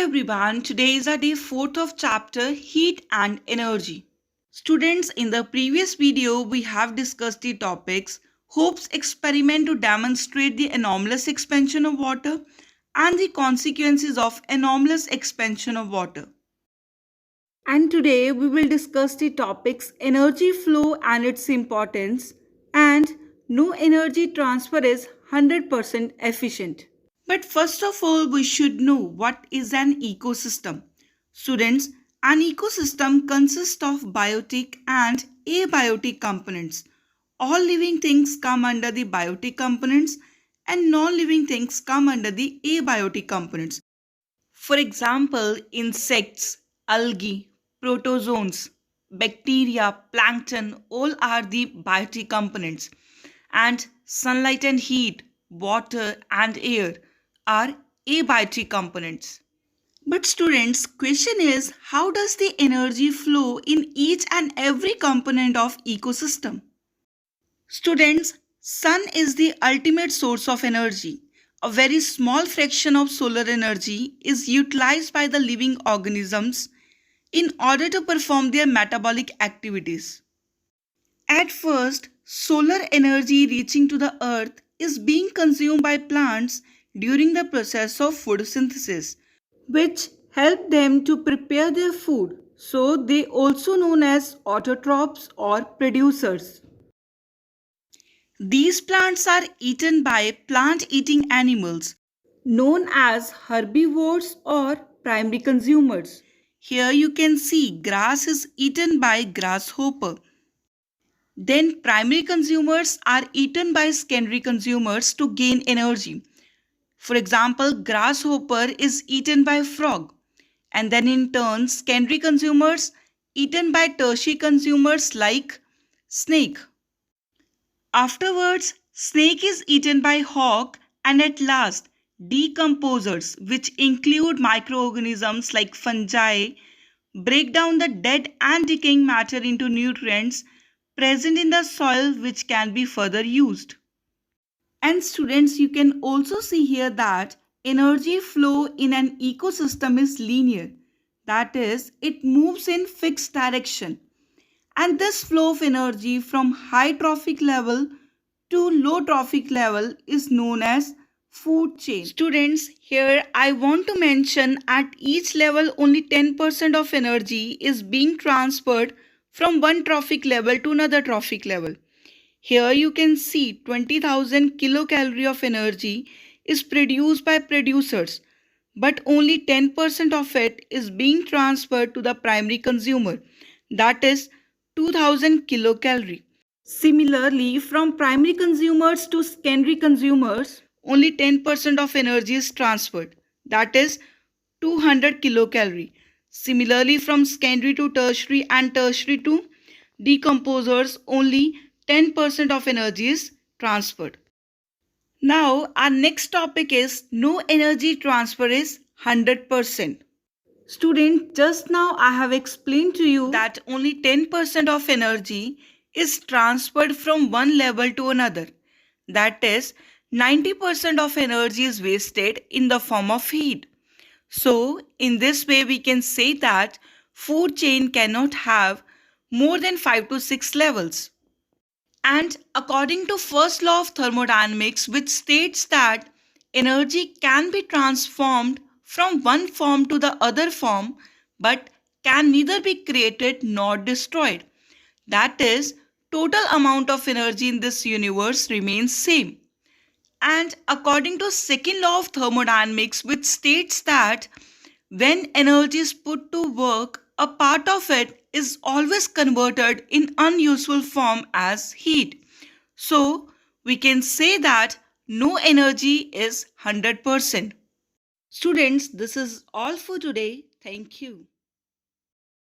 everyone, today is our day 4th of chapter Heat and Energy. Students, in the previous video we have discussed the topics Hope's experiment to demonstrate the anomalous expansion of water and the consequences of anomalous expansion of water. And today we will discuss the topics energy flow and its importance and no energy transfer is 100% efficient. But first of all, we should know what is an ecosystem. Students, an ecosystem consists of biotic and abiotic components. All living things come under the biotic components and non-living things come under the abiotic components. For example, insects, algae, protozoans, bacteria, plankton, all are the biotic components. And sunlight and heat, water and air are abiotic components. But students, question is how does the energy flow in each and every component of ecosystem? Students, sun is the ultimate source of energy. A very small fraction of solar energy is utilized by the living organisms in order to perform their metabolic activities. At first, solar energy reaching to the earth is being consumed by plants during the process of photosynthesis, which help them to prepare their food. So they also known as autotrophs or producers. These plants are eaten by plant-eating animals known as herbivores or primary consumers. Here you can see grass is eaten by grasshopper. Then primary consumers are eaten by secondary consumers to gain energy. For example, grasshopper is eaten by frog, and then in turn secondary consumers eaten by tertiary consumers like snake. Afterwards, snake is eaten by hawk, and at last decomposers, which include microorganisms like fungi, break down the dead and decaying matter into nutrients present in the soil which can be further used. And students, you can also see here that energy flow in an ecosystem is linear. That is, it moves in fixed direction. And this flow of energy from high trophic level to low trophic level is known as food chain. Students, here I want to mention at each level only 10% of energy is being transferred from one trophic level to another trophic level. Here you can see 20,000 kilocalorie of energy is produced by producers, but only 10% of it is being transferred to the primary consumer, that is 2000 kilocalorie. Similarly, from primary consumers to secondary consumers, only 10% of energy is transferred, that is 200 kilocalorie. Similarly, from secondary to tertiary and tertiary to decomposers, only 10% of energy is transferred. Now, our next topic is no energy transfer is 100%. Student, just now I have explained to you that only 10% of energy is transferred from one level to another. That is, 90% of energy is wasted in the form of heat. So, in this way we can say that food chain cannot have more than 5 to 6 levels. And according to first law of thermodynamics, which states that energy can be transformed from one form to the other form but can neither be created nor destroyed. That is, total amount of energy in this universe remains same. And according to second law of thermodynamics, which states that when energy is put to work, a part of it is always converted in unuseful form as heat. So, we can say that no energy is 100%. Students, this is all for today. Thank you.